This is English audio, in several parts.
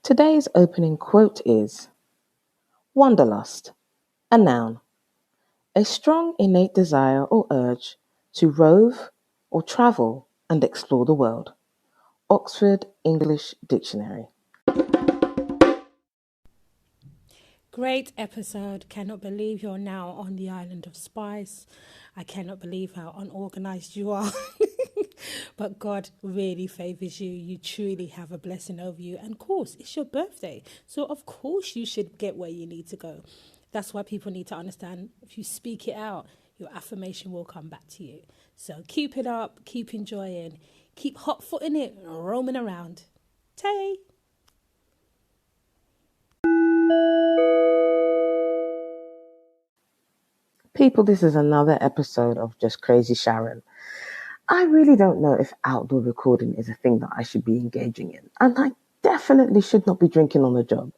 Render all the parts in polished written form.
Today's opening quote is, "Wanderlust, a noun, a strong innate desire or urge to rove or travel and explore the world." Oxford English Dictionary. Great episode. Cannot believe you're now on the island of Spice. I cannot believe how unorganized you are. But God really favors you. You truly have a blessing over you. And of course, it's your birthday. So of course you should get where you need to go. That's why people need to understand, if you speak it out, your affirmation will come back to you. So keep it up, keep enjoying, keep hot-footing it, roaming around. Tay! People, this is another episode of Just Crazy Sharon. I really don't know if outdoor recording is a thing that I should be engaging in. And I definitely should not be drinking on the job.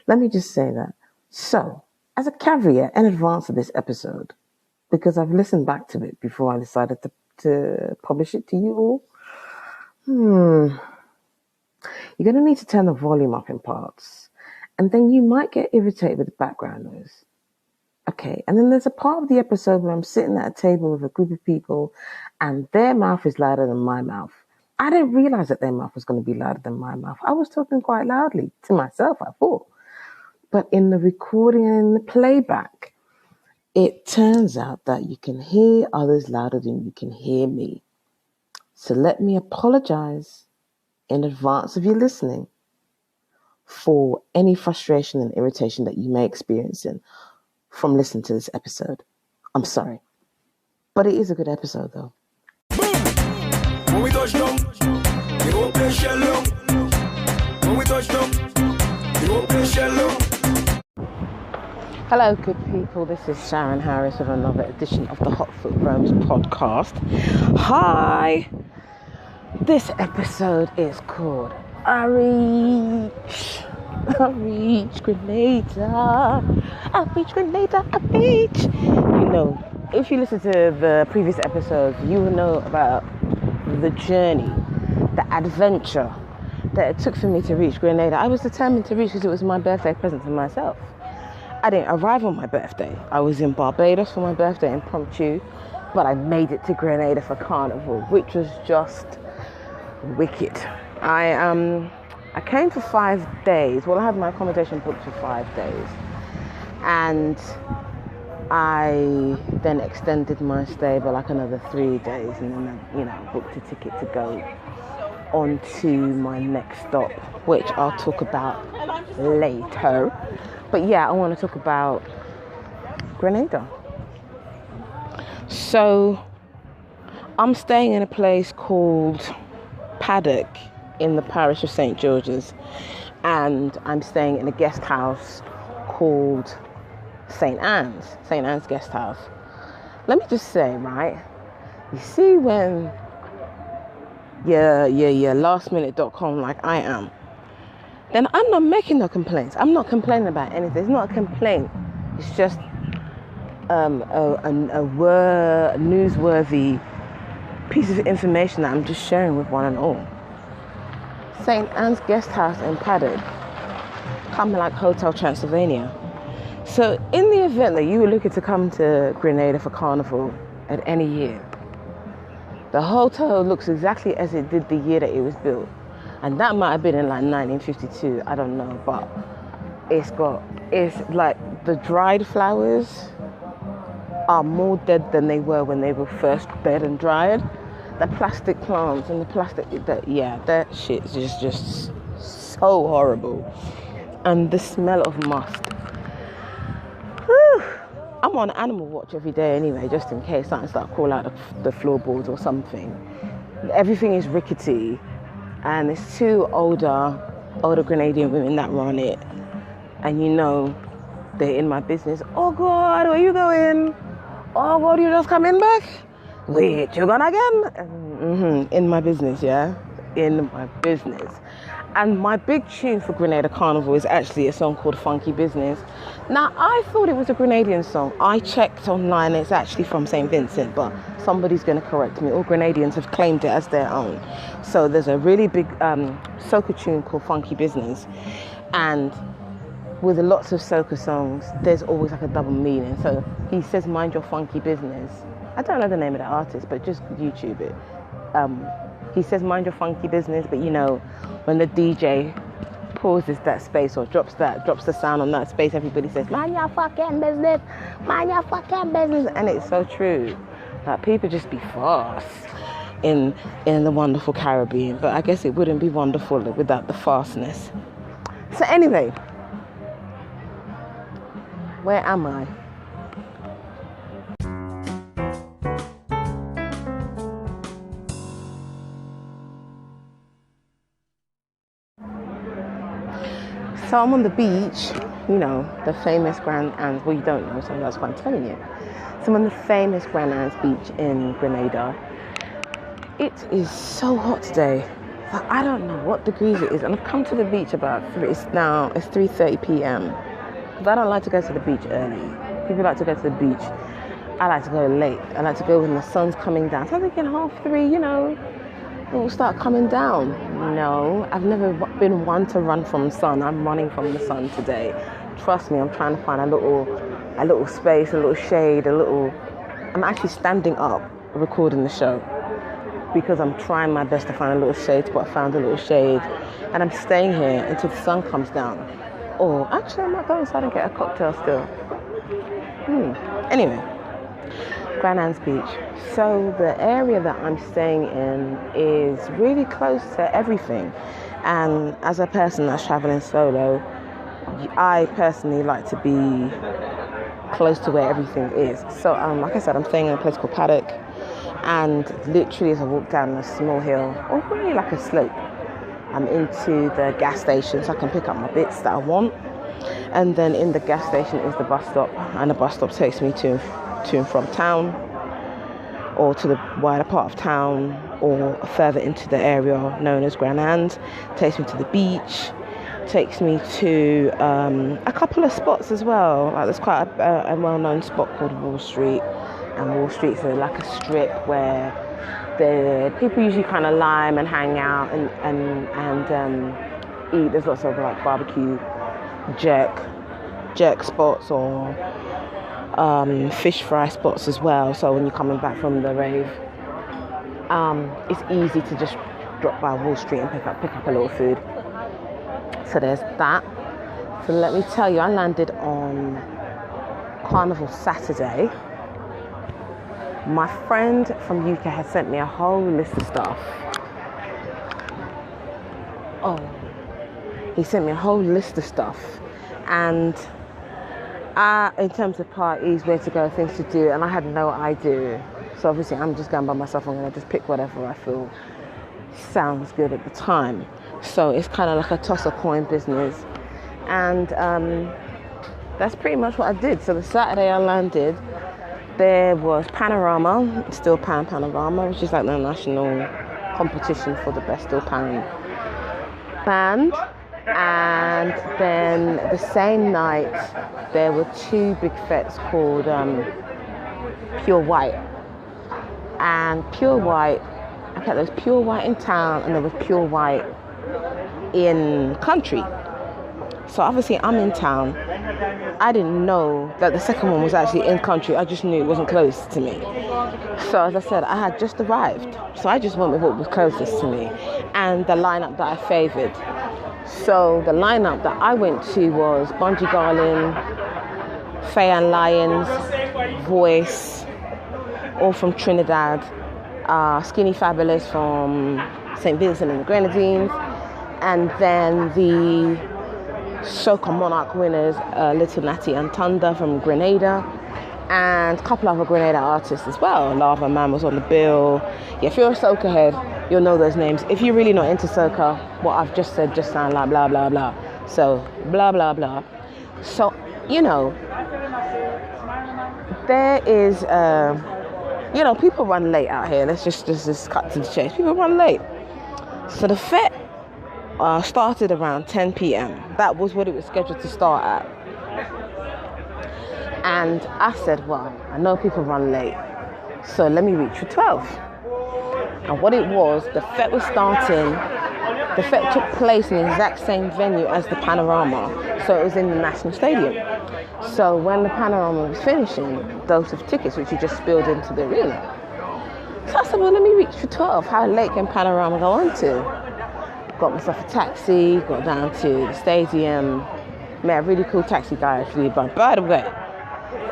Let me just say that. So, as a caveat in advance of this episode, because I've listened back to it before I decided to publish it to you all, you're going to need to turn the volume up in parts. And then you might get irritated with the background noise. Okay, and then there's a part of the episode where I'm sitting at a table with a group of people and their mouth is louder than my mouth. I didn't realize that their mouth was going to be louder than my mouth. I was talking quite loudly to myself, I thought. But in the recording and in the playback, it turns out that you can hear others louder than you can hear me. So let me apologize in advance of you listening for any frustration and irritation that you may experience from listening to this episode. I'm sorry. But it is a good episode, though. When we touch down, you go play shallow. When we touch down, you go play shallow. Hello, good people. This is Sharon Harris with another edition of the Hot Foot Roams podcast. Hi! This episode is called I Reach Grenada. I reach Grenada, I reach. You know, if you listen to the previous episodes, you will know about the journey, the adventure that it took for me to reach Grenada. I was determined to reach because it was my birthday present to myself. I didn't arrive on my birthday. I was in Barbados for my birthday impromptu, but I made it to Grenada for Carnival, which was just wicked. I came for 5 days. Well, I had my accommodation booked for 5 days. And I then extended my stay by like another 3 days. And then, I booked a ticket to go on to my next stop, which I'll talk about later. But yeah, I want to talk about Grenada. So, I'm staying in a place called Paddock in the parish of St. George's, and I'm staying in a guest house called St. Anne's Guest House. Let me just say, right, you see when you're lastminute.com like I am, then I'm not making no complaints. I'm not complaining about anything. It's not a complaint. It's just a newsworthy piece of information that I'm just sharing with one and all. St. Anne's Guest House in Paddock, kind of like Hotel Transylvania. So in the event that you were looking to come to Grenada for Carnival at any year, the hotel looks exactly as it did the year that it was built. And that might have been in like 1952, I don't know, but it's like the dried flowers are more dead than they were when they were first dead and dried. The plastic plants and the plastic, that shit is just so horrible. And the smell of must. Whew. I'm on animal watch every day anyway, just in case something starts crawling out of the floorboards or something. Everything is rickety, and it's two older Grenadian women that run it. And they're in my business. Oh God, where you going? Oh God, you just coming back? Wait, you gone again? In my business, yeah? In my business. And my big tune for Grenada Carnival is actually a song called Funky Business. Now, I thought it was a Grenadian song. I checked online, it's actually from St. Vincent, but somebody's going to correct me. All Grenadians have claimed it as their own. So there's a really big soca tune called Funky Business. And with lots of soca songs, there's always like a double meaning. So he says, mind your funky business. I don't know the name of the artist, but just YouTube it. He says, mind your funky business, but you know, when the DJ pauses that space or drops the sound on that space, everybody says, mind your fucking business, mind your fucking business. And it's so true. Like, people just be fast in the wonderful Caribbean, but I guess it wouldn't be wonderful without the fastness. So anyway, where am I? So I'm on the beach, you know, the famous Grand Anne's. Well, you don't know, so that's why I'm telling you. So I'm on the famous Grand Anne's beach in Grenada. It is so hot today. Like, I don't know what degrees it is. And I've come to the beach about it's 3:30 p.m. But I don't like to go to the beach early. People like to go to the beach. I like to go late. I like to go when the sun's coming down. So I'm thinking 3:30, you know, it will start coming down. No, I've never been one to run from the sun. I'm running from the sun today. Trust me, I'm trying to find a little space, a little shade, I'm actually standing up recording the show because I'm trying my best to find a little shade spot. I found a little shade and I'm staying here until the sun comes down. Or actually, I might go inside and get a cocktail still. Anyway, Grand Anne's Beach. So the area that I'm staying in is really close to everything. And as a person that's traveling solo, I personally like to be close to where everything is. So like I said, I'm staying in a place called Paddock. And literally as I walk down a small hill, or really like a slope, I'm into the gas station so I can pick up my bits that I want. And then in the gas station is the bus stop, and the bus stop takes me to and from town, or to the wider part of town, or further into the area known as Grand Anne's. Takes me to the beach, takes me to a couple of spots as well. Like, there's quite a well-known spot called Wall Street, and Wall Street's like a strip where the people usually kind of lime and hang out and eat. There's lots of like barbecue jerk spots or fish fry spots as well. So when you're coming back from the rave, it's easy to just drop by Wall Street and pick up a little food. So there's that. So let me tell you, I landed on Carnival Saturday. My friend from UK had sent me a whole list of stuff. He sent me a whole list of stuff. And in terms of parties, where to go, things to do, and I had no idea. So obviously I'm just going by myself. I'm going to just pick whatever I feel sounds good at the time. So it's kind of like a toss a coin business. And that's pretty much what I did. So the Saturday I landed, there was Panorama, Steel Pan Panorama, which is like the national competition for the best steel pan band. And then the same night, there were two big fetes called Pure White. And Pure White, I think there was Pure White in town and there was Pure White in country. So obviously I'm in town. I didn't know that the second one was actually in country. I just knew it wasn't close to me. So as I said, I had just arrived. So I just went with what was closest to me and the lineup that I favoured. So the lineup that I went to was Bungie Garlin, Faye and Lyons, Voice, all from Trinidad, Skinny Fabulous from St. Vincent and the Grenadines, and then the Soca Monarch winners, Little Natty and Thunder from Grenada, and a couple other Grenada artists as well. Lava Man was on the bill. Yeah, if you're a soca head, you'll know those names. If you're really not into soca, what I've just said just sound like blah blah blah. So blah blah blah. So you know, there is people run late out here. Let's just cut to the chase. People run late. So the fete started around 10 p.m. That was what it was scheduled to start at. And I said, well, I know people run late, so let me reach for 12. And what it was, the fete was starting The fete took place in the exact same venue as the Panorama, so it was in the National Stadium. So when the Panorama was finishing, those of tickets which you just spilled into the arena. So I said, well, let me reach for 12. How late can Panorama go on to? Got myself a taxi, got down to the stadium, met a really cool taxi guy actually. But by the way,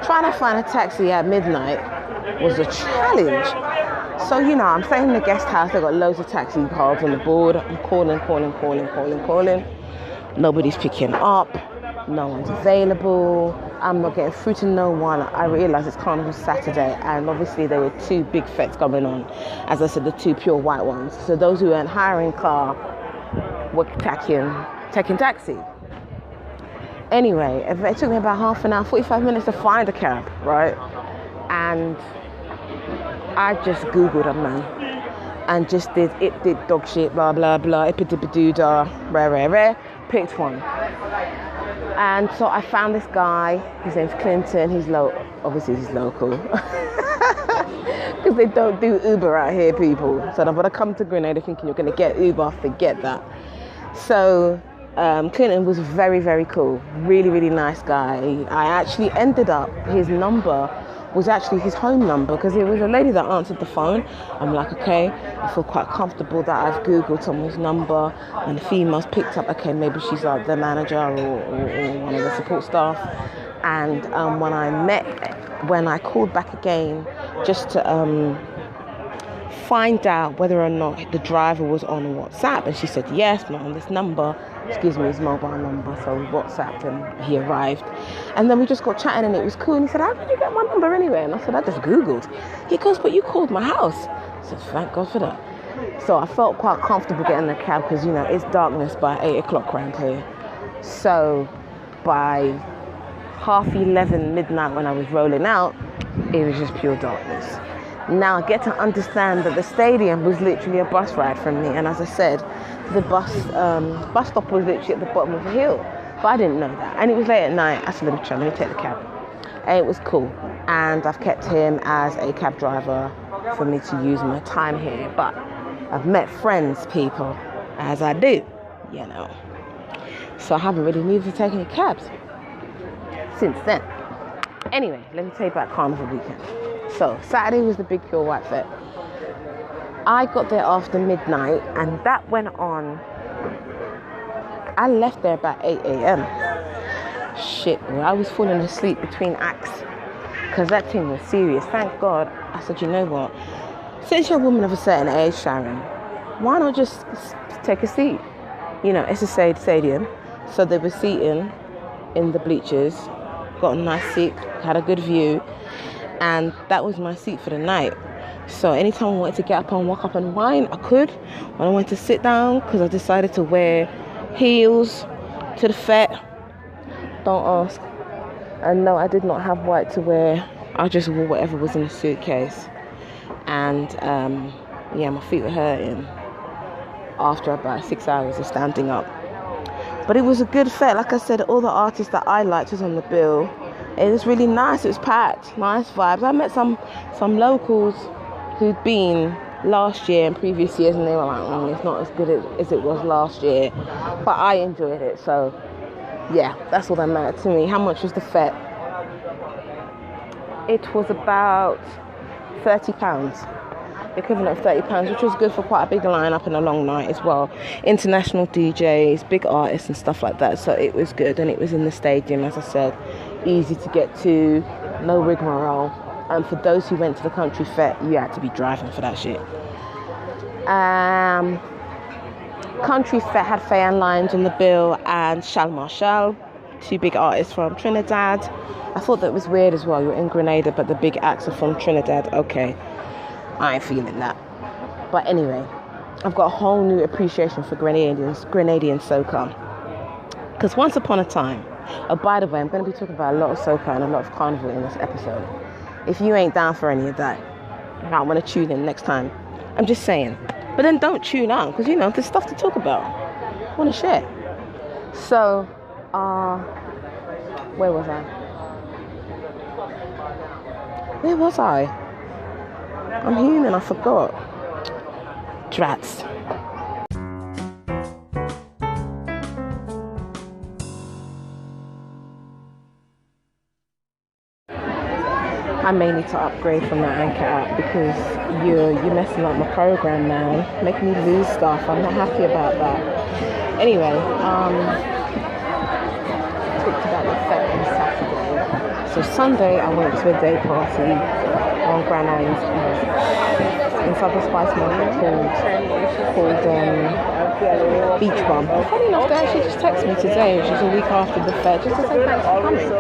trying to find a taxi at midnight was a challenge. So, I'm staying in the guest house. They've got loads of taxi cards on the board. I'm calling. Nobody's picking up. No one's available. I'm not getting through to no one. I realise it's Carnival Saturday, and obviously there were two big fetes going on. As I said, the two pure white ones. So those who weren't hiring car were taking taxi. Anyway, it took me about half an hour, 45 minutes to find a cab, right? And I just Googled a man and just did dog shit, blah, blah, blah, ipidibidoodah, rare, picked one. And so I found this guy, his name's Clinton, obviously he's local. Because they don't do Uber out here, people. So I'm going to come to Grenada thinking you're going to get Uber, forget that. So Clinton was very, very cool, really, really nice guy. I actually ended up, his number was actually his home number because it was a lady that answered the phone. I'm like, okay, I feel quite comfortable that I've Googled someone's number and the female's picked up, okay, maybe she's like the manager or one of the support staff. And when I called back again just to find out whether or not the driver was on WhatsApp, and she said, yes, not on this number. She gives me his mobile number, so we WhatsApped him, he arrived. And then we just got chatting and it was cool. And he said, how did you get my number anyway? And I said, I just Googled. He goes, but you called my house. I said, thank God for that. So I felt quite comfortable getting the cab because, it's darkness by 8 o'clock around here. So by 11:30 midnight when I was rolling out, it was just pure darkness. Now I get to understand that the stadium was literally a bus ride from me, and as I said, the bus stop was literally at the bottom of the hill, but I didn't know that. And it was late at night. I said, let me take the cab. And it was cool, and I've kept him as a cab driver for me to use my time here. But I've met friends, people, as I do, so I haven't really needed to take any cabs since then. Anyway, let me tell you about Carnival weekend. So Saturday was the big pure white fete. I got there after midnight and that went on. I left there about 8 a.m. Shit, well, I was falling asleep between acts because that thing was serious. Thank God. I said, you know what? Since you're a woman of a certain age, Sharon, why not just take a seat? It's a stadium. So they were seating in the bleachers, got a nice seat, had a good view. And that was my seat for the night. So anytime I wanted to get up and walk up and wine, I could. When I wanted to sit down, because I decided to wear heels to the fete, don't ask. And no, I did not have white to wear. I just wore whatever was in the suitcase. And my feet were hurting after about 6 hours of standing up. But it was a good fete. Like I said, all the artists that I liked was on the bill. It was really nice. It was packed. Nice vibes. I met some locals who'd been last year and previous years, and they were like, it's not as good as it was last year. But I enjoyed it. So, yeah, that's all that mattered to me. How much was the fete? It was about £30. Equivalent of £30, which was good for quite a big lineup and a long night as well. International DJs, big artists and stuff like that. So it was good, and it was in the stadium, as I said. Easy to get to, no rigmarole. And for those who went to the country fete, you had to be driving for that shit. Country fete had Faye and Lions on the bill and Shal Marshall, two big artists from Trinidad. I thought that was weird as well. You're in Grenada, but the big acts are from Trinidad. Okay, I ain't feeling that. But anyway, I've got a whole new appreciation for Grenadian soca. Because once upon a time, by the way, I'm going to be talking about a lot of soca and a lot of carnival in this episode. If you ain't down for any of that, you might want to tune in next time. I'm just saying. But then don't tune out, because, there's stuff to talk about. I want to share. So, where was I? Where was I? I'm human, I forgot. Drats. I may need to upgrade from that Anchor app because you're messing up my program, man. Making me lose stuff. I'm not happy about that. Anyway, talked about the fete on Saturday. So Sunday I went to a day party on Grand Island inside the Spice Market called Beach Bum. Funny enough, they actually just texted me today, which is a week after the fete, just to say thanks for coming.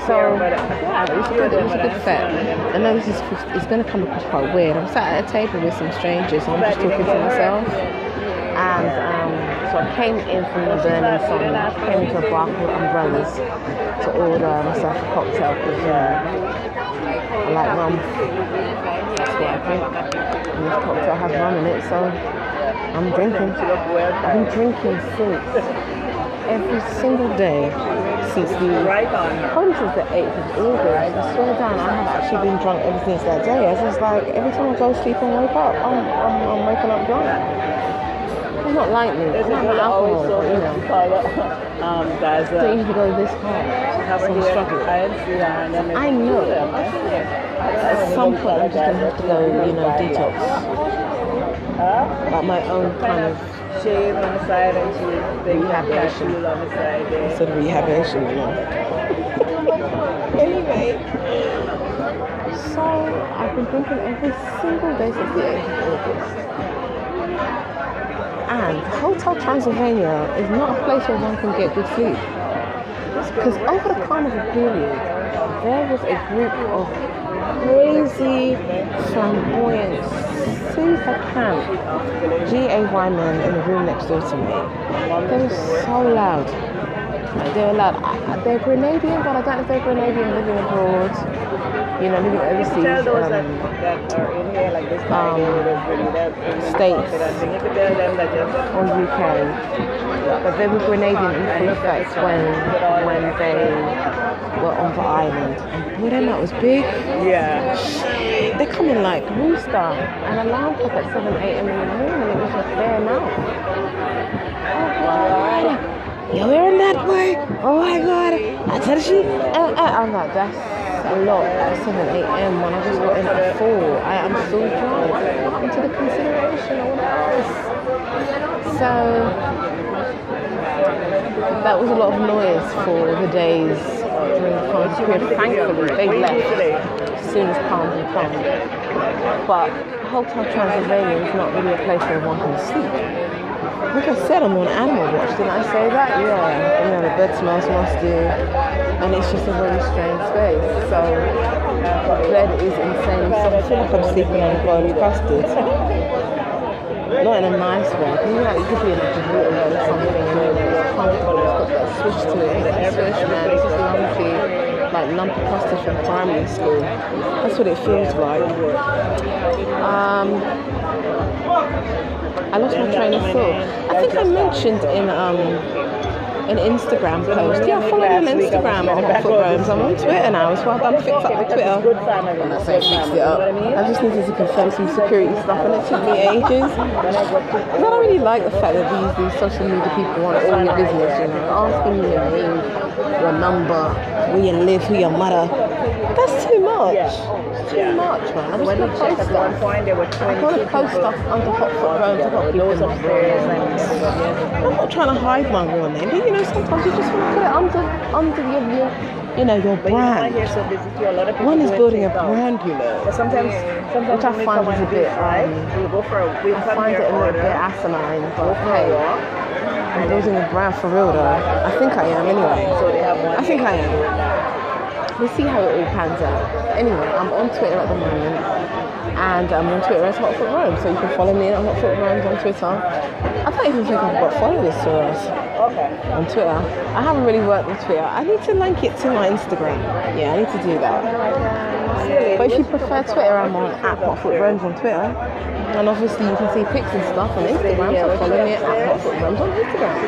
So yeah, it was a good fete. I know it's going to come across quite weird. I'm sat at a table with some strangers and I'm just talking to myself. And so I came in from the burning sun, came into a bar called Umbrellas to order myself a cocktail because I like rum. That's what I drink. And this cocktail has rum in it, so I'm drinking. I've been drinking since every single day since the 8th of August. I swear down, I have actually been drunk ever since that day. It's just like every time I go to sleep and wake up, I'm waking up drunk. It's not like me. It's not alcohol, but you know. Guys, don't usually go this hard. So I'm struggling. I know at some point I'm just going to have to go, detox. Like my own kind of shave on the side and she rehabilitation. On the side, yeah. Instead of rehabilitation, Anyway, so I've been drinking every single day since the 8th of August. And Hotel Transylvania is not a place where one can get good sleep. Because over the carnival period, there was a group of crazy, flamboyant, super camp GAY men in the room next door to me. They were so loud. They were loud. They're Grenadian, but I don't know if they're Grenadian living abroad. Living overseas. That are in here, like this States or UK. But they were Grenadian in full effect when they were on the island. And boy, that night was big. Yeah. Shit. They're coming like rooster. And alarm clock at 7 a.m. in the morning. It was just there now. Oh God. You're wearing that way? Oh my God. I tell you. I'm like, that's a lot at 7 a.m. when I just got in at 4. I am so drunk. What happened to the consideration or what else? So that was a lot of noise for the days during the carnival period. Thankfully, they left as soon as carnival came. But Hotel Transylvania is not really a place where one can sleep. Like I said, I'm on Animal Watch. Didn't I say that? Yeah. The bed smells musty. And it's just a very strange space. So the bed is insane. So I feel like I'm sleeping on a bowl of custard. Not in a nice way. You could be in a water or something and it's comfortable. It's got that swish to it. It's that swish, man. It's just lumpy. Like lumpy custard from primary school. That's what it feels like. I lost my train of thought. I think I mentioned in an Instagram post. Yeah, follow me on Instagram at Hot Foot Roams. I'm on Twitter now, so I've done fix up my Twitter. I'm not saying fixed it up. I just needed to confirm some security stuff and it took me ages. I don't really like the fact that these social media people want all your business, asking you your name, your number, where you live, who your mother. That's too much. It's too much, man. I just want to post stuff. I want to post stuff under Hot Foot Roams. I've got people upstairs. I'm not trying to hide my real name, but sometimes you just want to put it under your brand. One is building a brand, Sometimes which I find is a bit. I find it a little bit asinine, but hey, I'm building a brand for real though. I think I am anyway. I think I am. We'll see how it all pans out. Anyway, I'm on Twitter at the moment, and I'm on Twitter as Hot Foot Roams, so you can follow me at Hot Foot Roams on Twitter. I don't even think I've got followers to us on Twitter. I haven't really worked with Twitter. I need to link it to my Instagram. Yeah, I need to do that. But if you prefer Twitter, I'm on at Hot Foot Roams on Twitter. And obviously you can see pics and stuff on Instagram, so follow me at Hot Foot Roams on Instagram.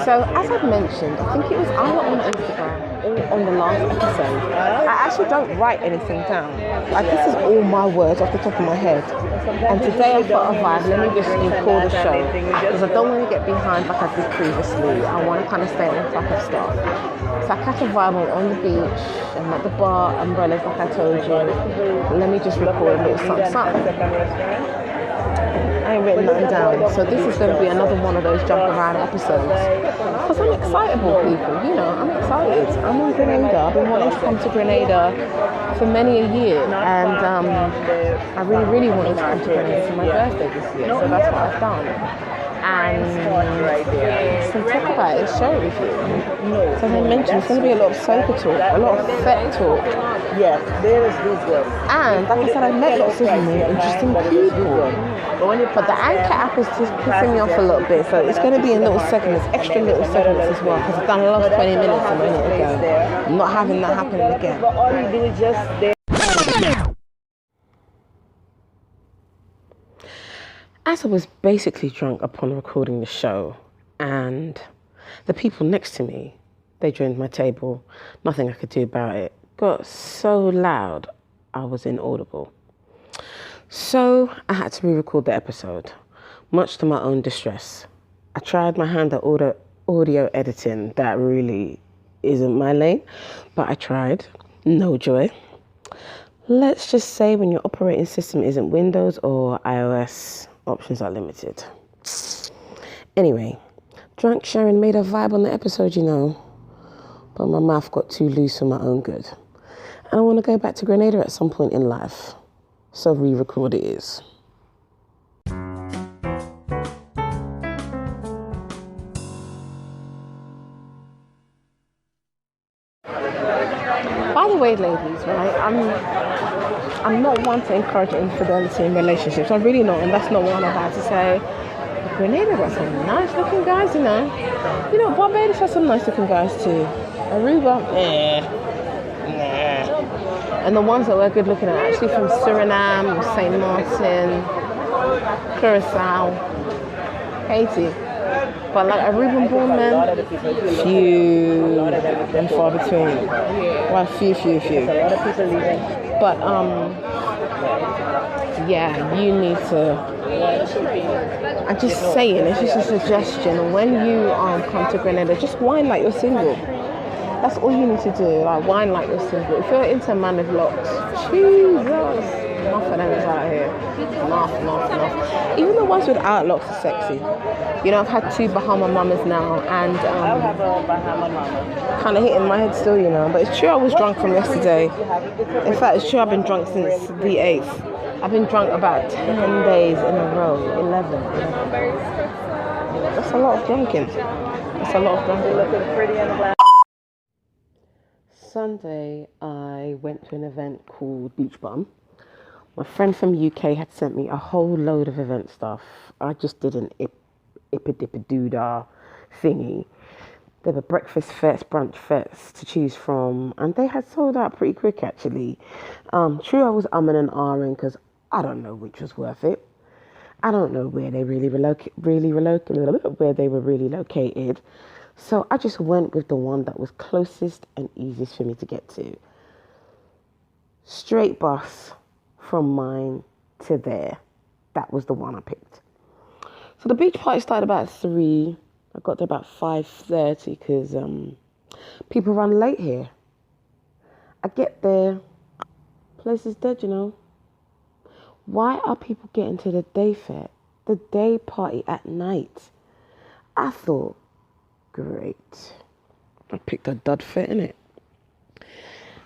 So as I've mentioned, I think it was either on Instagram all on the last episode. I actually don't write anything down. Like, this is all my words off the top of my head. And today I thought, let me just record the show, because I don't want to get behind like I did previously. I want to kind of stay on track of stuff. So I catch a vibe on the beach, I'm at the bar, umbrellas like I told you. Let me just record a little something. I ain't written nothing down, so this is going to be another one of those jump around episodes. Because I'm excitable, people, you know, I'm excited. I'm in Grenada. I've been wanting to come to Grenada for many a year, and I really wanted to come to Grenada for my birthday this year, so that's what I've done. And so talk about it, share it with you. So as I mentioned, it's going to be a lot of soca talk, a lot of fet talk. Yes, there is this one. And like I said, I met lots of really interesting people. But the Anchor app is just pissing me off a little bit, so it's going to be in little segments, extra little segments as well, because I've done the last 20 minutes a minute ago. I'm not having that happen again. But all you do is just there. As I was basically drunk upon recording the show, and the people next to me, they joined my table, nothing I could do about it, got so loud I was inaudible. So I had to re-record the episode, much to my own distress. I tried my hand at audio editing. That really isn't my lane, but I tried. No joy. Let's just say when your operating system isn't Windows or iOS, options are limited. Anyway, drunk Sharon made a vibe on the episode, you know, but my mouth got too loose for my own good. And I want to go back to Grenada at some point in life. So re-record it is. By the way, ladies, right, I'm not one to encourage infidelity in relationships. I'm really not, and that's not what I'm about to say. But Grenada got some nice looking guys, you know. You know, Barbados has some nice looking guys too. Aruba, nah. And the ones that were good looking are actually from Suriname, St. Martin, Curacao, Haiti. But like Aruban born men, few and far between. Well, few. A lot of people leaving. But yeah, you need to. I'm just saying, it's just a suggestion. When you come to Grenada, just whine like you're single. That's all you need to do. Like, whine like you're single. If you're into a man with locks, Jesus, enough of them is out here. Enough. Even the ones without locks are sexy. You know, I've had 2 Bahama mamas now, and I'll have a Bahama mama. kind of hitting my head still, you know. But it's true I was drunk from yesterday. In fact, it's true I've been drunk since the 8th. I've been drunk about 10 days in a row. 11. That's a lot of drinking. Looking pretty and black. Sunday, I went to an event called Beach Bum. My friend from UK had sent me a whole load of event stuff. I just did an ippa-dippa-doodah thingy. There were breakfast fests, brunch fests to choose from, and they had sold out pretty quick, actually. True, I was umming and ahhing because I don't know which was worth it. I don't know where they where they were really located. So I just went with the one that was closest and easiest for me to get to. Straight bus from mine to there. That was the one I picked. So the beach party started about 3. I got there about 5:30 because people run late here. I get there, place is dead, you know. Why are people getting to the day fair, the day party at night? I thought, great. I picked a dud fit, innit?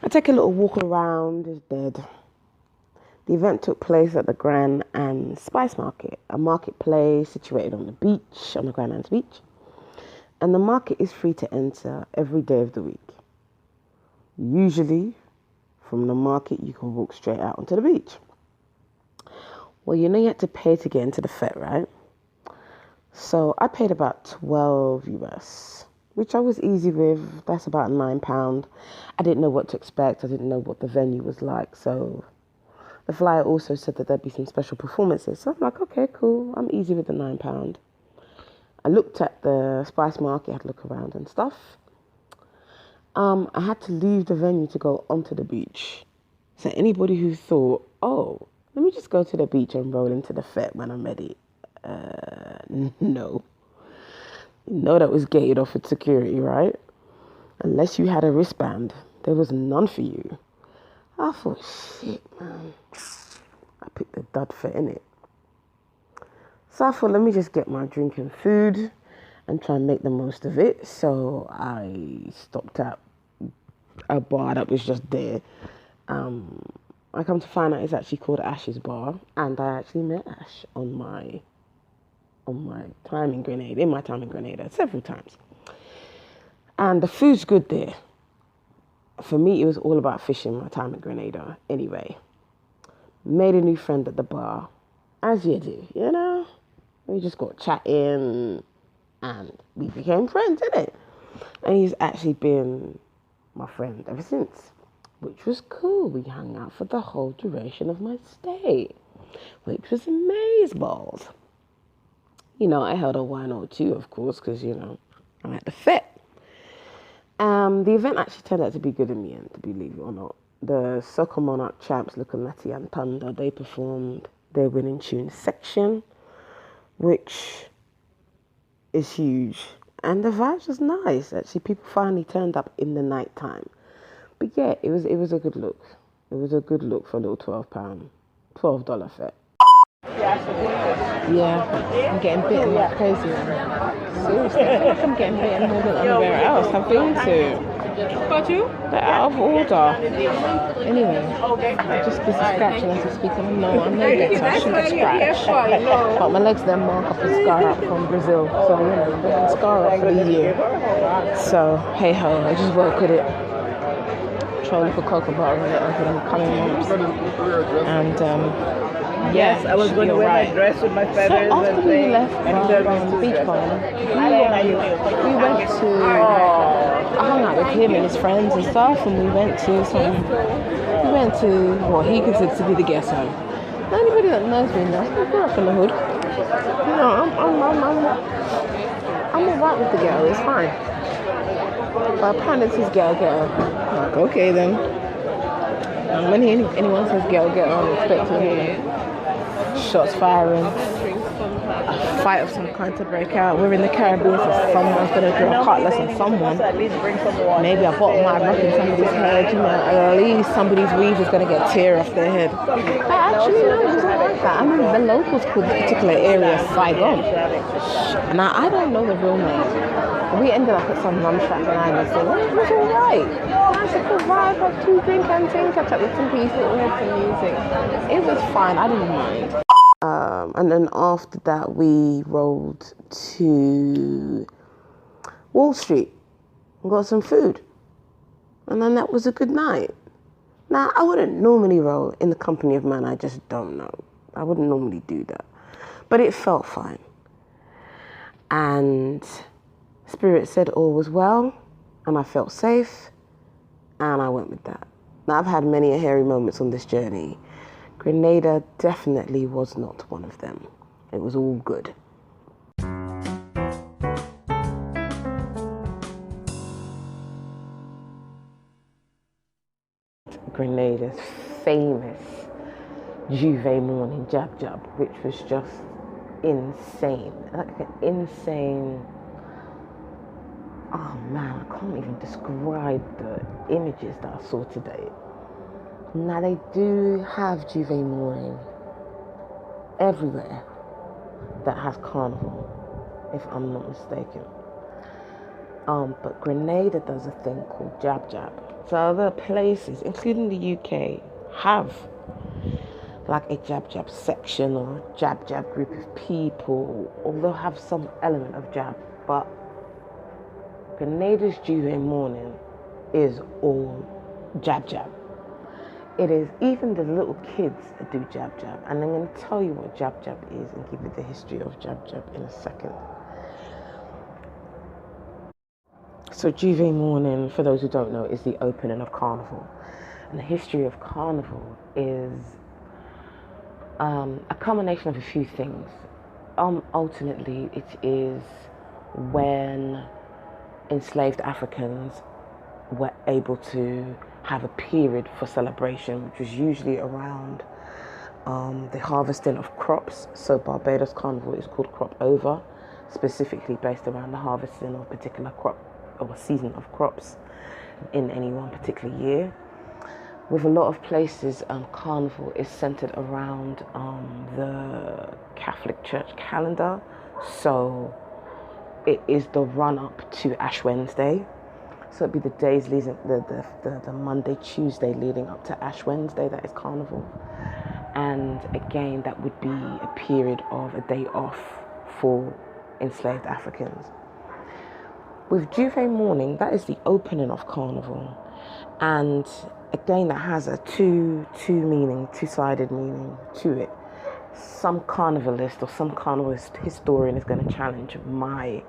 I take a little walk around, it's dead. The event took place at the Grand and Spice Market, a marketplace situated on the beach, on the Grand Anne's beach. And the market is free to enter every day of the week. Usually, from the market, you can walk straight out onto the beach. Well, you know you had to pay to get into the fete, right? So I paid about $12 US, which I was easy with. That's about £9. I didn't know what to expect. I didn't know what the venue was like. So the flyer also said that there'd be some special performances. So I'm like, okay, cool. I'm easy with the £9. I looked at the Spice Market, had a look around and stuff. I had to leave the venue to go onto the beach. So anybody who thought, oh, let me just go to the beach and roll into the Fet when I'm ready. No. No, that was gated off with security, right? Unless you had a wristband, there was none for you. I thought, shit, man. I picked the dud Fet in it. So I thought, let me just get my drink and food and try and make the most of it. So I stopped at a bar that was just there. I come to find out it's actually called Ash's Bar, and I actually met Ash in my time in Grenada several times. And the food's good there. For me, it was all about fishing my time in Grenada anyway. Made a new friend at the bar, as you do, you know? We just got chatting and we became friends, innit? And he's actually been my friend ever since, which was cool. We hung out for the whole duration of my stay, which was amazeballs. You know, I held a wine or two, of course, because, you know, I'm at the Fet. The event actually turned out to be good in the end, to believe it or not. The Soccer Monarch champs, Lukamati and Thunder, they performed their winning tune section, which is huge. And the vibes was nice. Actually, people finally turned up in the night time. But yeah, it was a good look. It was a good look for a little $12 Fet. Yeah, I'm getting bitten like crazy. Seriously, I feel like I'm getting bitten more than anywhere else I've been to. Got you? They're out of order. Anyway, just this is scratching as we speak. I'm no good, so I shouldn't get scratched. But my legs then mark up a scar up from Brazil. So, you know, they're scar up for the year. So, hey ho, I just work with it. Try a little cocoa butter on it over the coming months. And, yes, I was going to wear my dress with my feathers. So after we left Beach Bum, we went to. I hung out with him and his friends and stuff, and we went to what he considered to be the guest home. Now, anybody that knows me knows I grew up in the hood. You know, I'm alright with the ghetto. It's fine. But apparently it's his ghetto. Like, okay then. And when anyone says ghetto, I'm expecting to hear shots firing, a fight of some kind to break out. We're in the Caribbean, so someone's going to draw a cutlass on someone. Maybe a bottle might rock in somebody's head, you know, at least somebody's weave is going to get tear off their head. I actually know it wasn't like that. I mean, the locals called this particular area Saigon. And I don't know the real name. We ended up at some rum shack in Island, so it was alright. Nice little vibe, had 2 drink and thing, catch up with some people, we had some music. It was fine, I didn't mind. And then after that, we rolled to Wall Street and got some food. And then that was a good night. Now, I wouldn't normally roll in the company of man I just don't know. I wouldn't normally do that. But it felt fine. And Spirit said all was well, and I felt safe, and I went with that. Now, I've had many hairy moments on this journey. Grenada definitely was not one of them. It was all good. Grenada's famous Juve morning jab jab, which was just insane. Like an insane... Oh man, I can't even describe the images that I saw today. Now they do have Juve morning everywhere that has carnival, if I'm not mistaken. But Grenada does a thing called jab jab. So other places, including the UK, have like a jab jab section or a jab jab group of people, or they'll have some element of jab. But Grenada's Juve morning is all jab jab. It is, even the little kids do jab jab. And I'm going to tell you what jab jab is and give you the history of jab jab in a second. So Juve morning, for those who don't know, is the opening of Carnival. And the history of Carnival is a combination of a few things. Ultimately, it is when enslaved Africans were able to have a period for celebration, which was usually around the harvesting of crops. So Barbados Carnival is called Crop Over, specifically based around the harvesting of a particular crop or a season of crops in any one particular year. With a lot of places, Carnival is centered around the Catholic Church calendar. So it is the run-up to Ash Wednesday. So it'd be the days leading, the Monday, Tuesday leading up to Ash Wednesday, that is Carnival. And again, that would be a period of a day off for enslaved Africans. With Juve morning, that is the opening of Carnival. And again, that has a two-sided meaning to it. Some carnivalist or some carnivalist historian is going to challenge my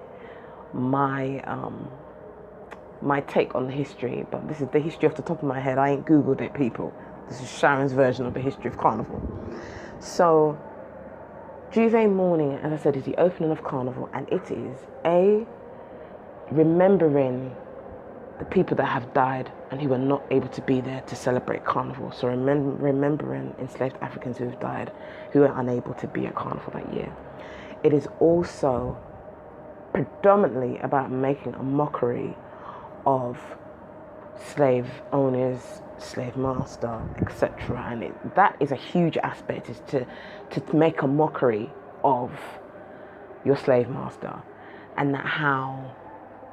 take on the history, but this is the history off the top of my head. I ain't Googled it, people. This is Sharon's version of the history of Carnival. So, Juve morning, as I said, is the opening of Carnival, and it is remembering the people that have died and who were not able to be there to celebrate Carnival. So remembering enslaved Africans who have died, who are unable to be at Carnival that year. It is also predominantly about making a mockery of slave owners, slave master, etc. And that is a huge aspect, is to make a mockery of your slave master, and that how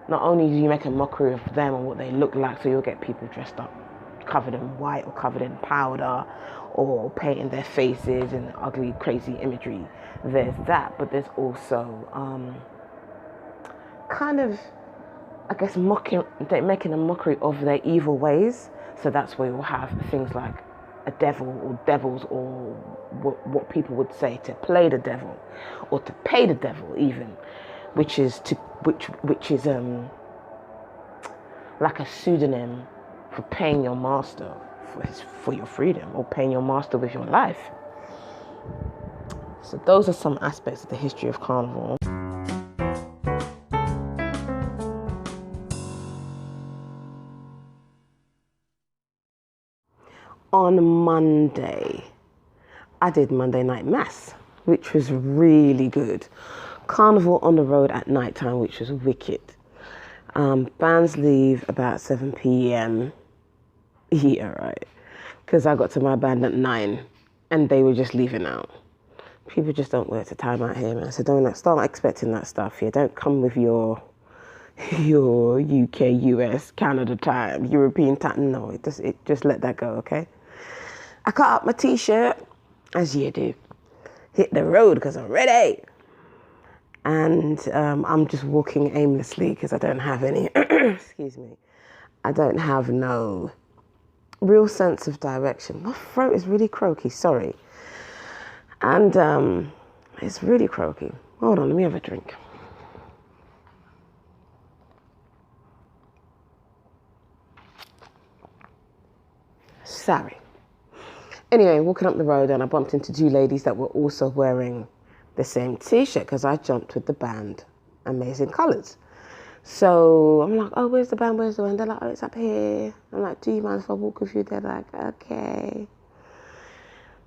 not only do you make a mockery of them and what they look like, so you'll get people dressed up, covered in white or covered in powder, or painting their faces in ugly, crazy imagery. There's that, but there's also making a mockery of their evil ways. So that's where you'll have things like a devil or devils, or what people would say to play the devil, or to pay the devil even, which is like a pseudonym for paying your master for your freedom, or paying your master with your life. So those are some aspects of the history of Carnival. On Monday, I did Monday night mass, which was really good. Carnival on the road at night time, which was wicked. Bands leave about 7 p.m. Yeah, right. Because I got to my band at 9 and they were just leaving out. People just don't work to time out here, man. So don't start expecting that stuff here. Don't come with your UK, US, Canada time, European time. No, just let that go, okay? I cut up my t-shirt, as you do. Hit the road because I'm ready. And I'm just walking aimlessly because I don't have any, excuse me, I don't have no real sense of direction. My throat is really croaky, sorry. And it's really croaky. Hold on, let me have a drink. Sorry. Anyway, walking up the road and I bumped into two ladies that were also wearing the same t-shirt because I jumped with the band Amazing Colours. So I'm like, oh, where's the band? They're like, oh, it's up here. I'm like, do you mind if I walk with you? They're like, okay.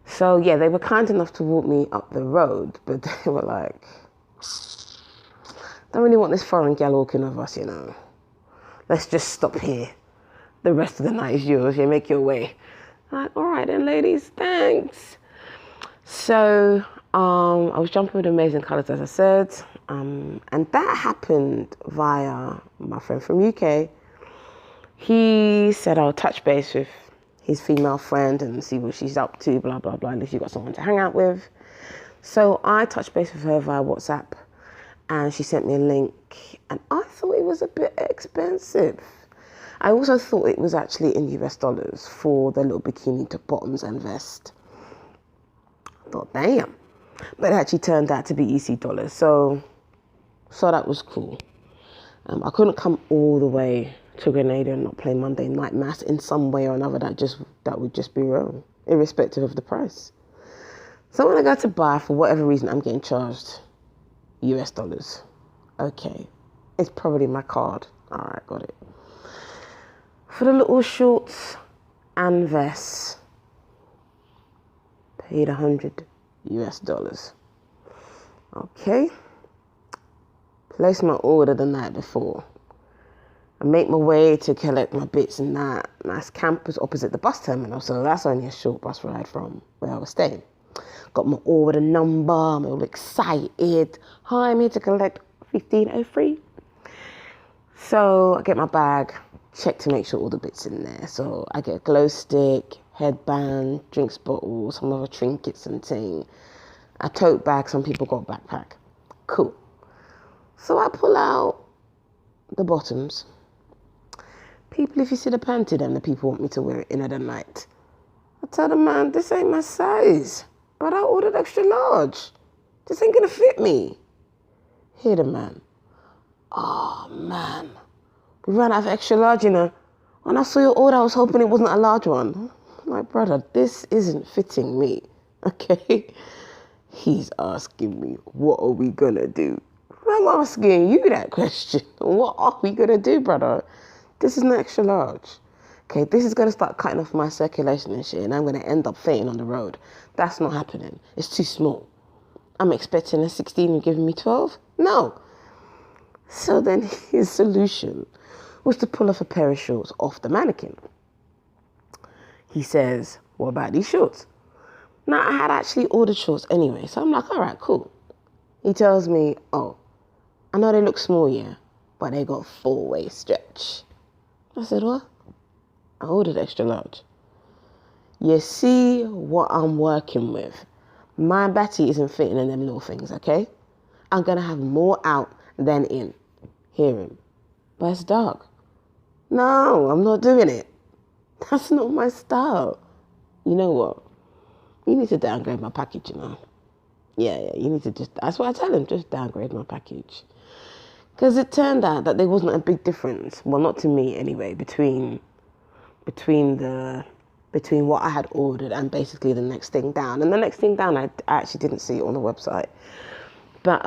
So yeah, they were kind enough to walk me up the road, but they were like, don't really want this foreign gal walking with us, you know. Let's just stop here. The rest of the night is yours. You make your way. I'm like, all right then, ladies, thanks. So I was jumping with Amazing Colours, as I said, and that happened via my friend from UK. He said I'll touch base with his female friend and see what she's up to, blah, blah, blah, unless you've got someone to hang out with. So I touched base with her via WhatsApp, and she sent me a link, and I thought it was a bit expensive. I also thought it was actually in US dollars for the little bikini top bottoms and vest. I thought, damn. But it actually turned out to be EC dollars, so that was cool. I couldn't come all the way to Grenada and not play Monday night mass in some way or another. That would just be wrong, irrespective of the price. So when I go to buy, for whatever reason, I'm getting charged US dollars. Okay, it's probably my card. All right, got it. For the little shorts and vests, paid $100. Okay. Place my order the night before. I make my way to collect my bits and that. Nice campus opposite the bus terminal, so that's only a short bus ride from where I was staying. Got my order number, I'm all excited. Hi, I'm here to collect 1503. So I get my bag, check to make sure all the bits in there. So I get a glow stick, headband, drinks bottle, some other trinkets and thing. A tote bag, some people got a backpack. Cool. So I pull out the bottoms. People, if you see the panty, then the people want me to wear it in the night. I tell the man, this ain't my size, but I ordered extra large. This ain't gonna fit me. Hear the man. Oh man, we ran out of extra large, you know. When I saw your order, I was hoping it wasn't a large one. My brother, this isn't fitting me, okay? He's asking me, what are we gonna do? I'm asking you that question. What are we gonna do, brother? This is an extra large. Okay, this is going to start cutting off my circulation and shit, and I'm going to end up fainting on the road. That's not happening. It's too small. I'm expecting a 16 and giving me 12? No. So then his solution was to pull off a pair of shorts off the mannequin. He says, what about these shorts? Now, I had actually ordered shorts anyway, so I'm like, all right, cool. He tells me, oh, I know they look small, yeah, but they got 4-way stretch. I said, what? I ordered extra large. You see what I'm working with. My batty isn't fitting in them little things, okay? I'm going to have more out than in. Hear him. But it's dark. No, I'm not doing it. That's not my style. You know what? You need to downgrade my package, you know? Yeah, you need to that's what I tell him, just downgrade my package. Because it turned out that there wasn't a big difference, well, not to me anyway, between what I had ordered and basically the next thing down. And the next thing down, I actually didn't see it on the website. But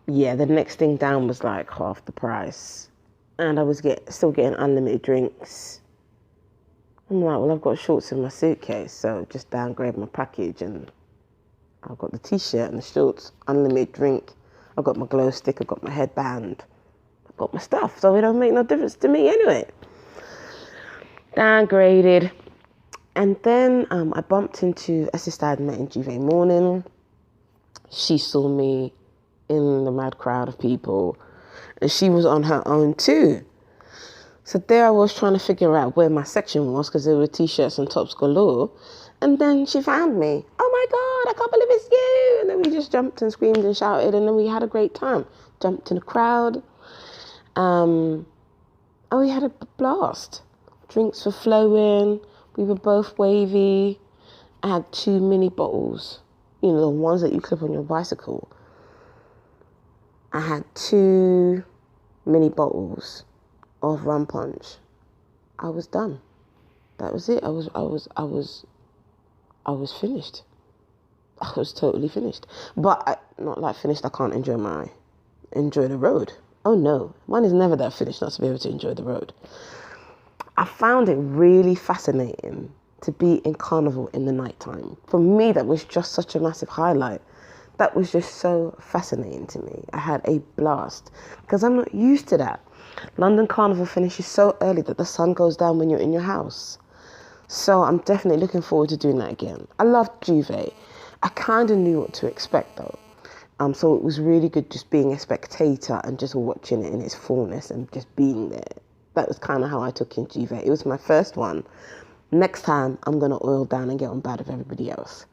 yeah, the next thing down was like half the price, and I was still getting unlimited drinks. I'm like, well, I've got shorts in my suitcase, so just downgrade my package, and I've got the t-shirt and the shorts, unlimited drink. I've got my glow stick, I've got my headband, I've got my stuff, so it don't make no difference to me anyway. Downgraded. And then I bumped into a sister I'd met in Juve morning. She saw me in the mad crowd of people, and she was on her own too. So there I was trying to figure out where my section was, because there were t-shirts and tops galore. And then she found me. Oh my God, I can't believe it's you. And then we just jumped and screamed and shouted, and then we had a great time. Jumped in the crowd. And we had a blast. Drinks were flowing. We were both wavy. I had 2 mini bottles. You know, the ones that you clip on your bicycle. I had 2 mini bottles of rum punch. I was done. That was it. I was finished. I was totally finished. But not like finished, I can't enjoy the road. Oh no, one is never that finished not to be able to enjoy the road. I found it really fascinating to be in Carnival in the nighttime. For me, that was just such a massive highlight. That was just so fascinating to me. I had a blast because I'm not used to that. London Carnival finishes so early that the sun goes down when you're in your house. So I'm definitely looking forward to doing that again. I loved Juve. I kind of knew what to expect though. So it was really good just being a spectator and just watching it in its fullness and just being there. That was kind of how I took in Juve. It was my first one. Next time, I'm going to oil down and get on bad with everybody else.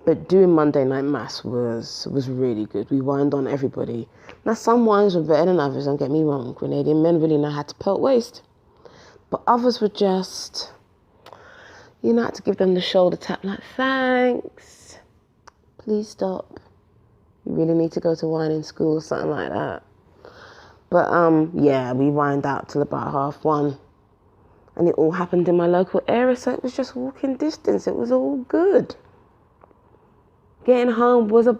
But doing Monday Night Mass was really good. We wined on everybody. Now, some wines were better than others, don't get me wrong. Grenadian men really know how to pelt waist. But others were just, you know, I had to give them the shoulder tap like, thanks. Please stop. You really need to go to wine school or something like that. But, yeah, we wined out till about 1:30. And it all happened in my local area, so it was just walking distance. It was all good. Getting home was a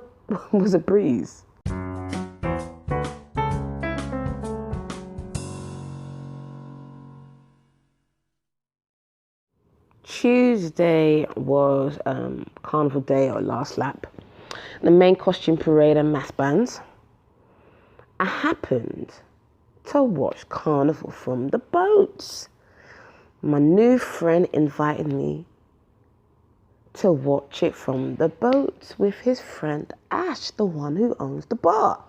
breeze. When Tuesday was Carnival Day or last lap. The main costume parade and mass bands. I happened to watch Carnival from the boats. My new friend invited me to watch it from the boats with his friend Ash, the one who owns the bar.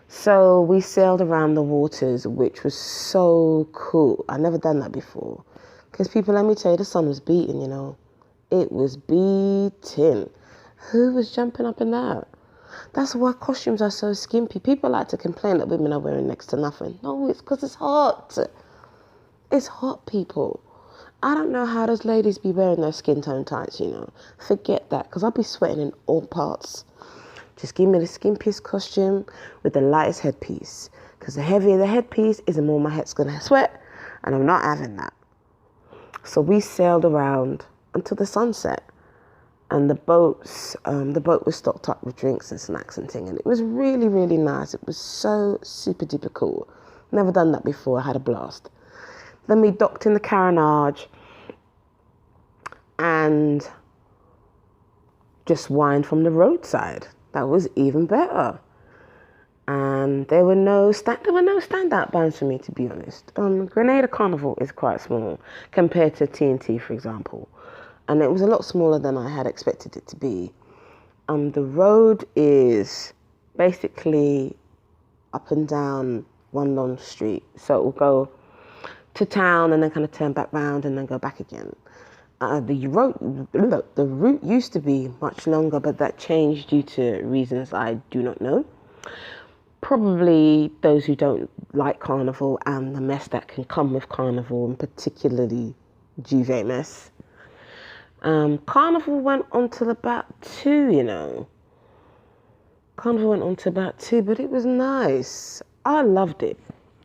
So we sailed around the waters, which was so cool. I'd never done that before. Because people, let me tell you, the sun was beating, you know. It was beating. Who was jumping up in that? That's why costumes are so skimpy. People like to complain that women are wearing next to nothing. No, it's because it's hot. It's hot, people. I don't know how those ladies be wearing their skin tone tights, you know. Forget that, because I'll be sweating in all parts. Just give me the skimpiest costume with the lightest headpiece. Because the heavier the headpiece is, the more my head's going to sweat. And I'm not having that. So we sailed around until the sunset. And the boat was stocked up with drinks and snacks and things. And it was really, really nice. It was so super duper cool. Never done that before. I had a blast. Then we docked in the carronage and just wined from the roadside. That was even better. And there were no standout bands for me, to be honest. Grenada Carnival is quite small compared to TNT, for example. And it was a lot smaller than I had expected it to be. The road is basically up and down one long street. So it will go to town and then kind of turn back round and then go back again. The route used to be much longer, but that changed due to reasons I do not know. Probably those who don't like Carnival and the mess that can come with Carnival, and particularly Juve mess. Carnival went on till about 2, you know. Carnival went on to about 2, but it was nice. I loved it.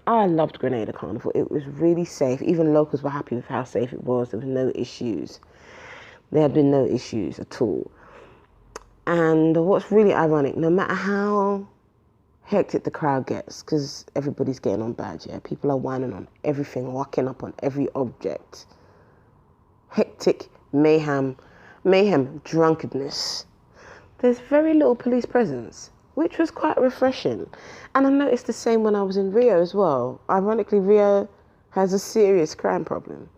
I loved Grenada Carnival. It was really safe. Even locals were happy with how safe it was. There were no issues. There had been no issues at all. And what's really ironic, no matter how hectic the crowd gets, because everybody's getting on bad, yeah? People are whining on everything, walking up on every object. Hectic mayhem, drunkenness. There's very little police presence, which was quite refreshing. And I noticed the same when I was in Rio as well. Ironically, Rio has a serious crime problem.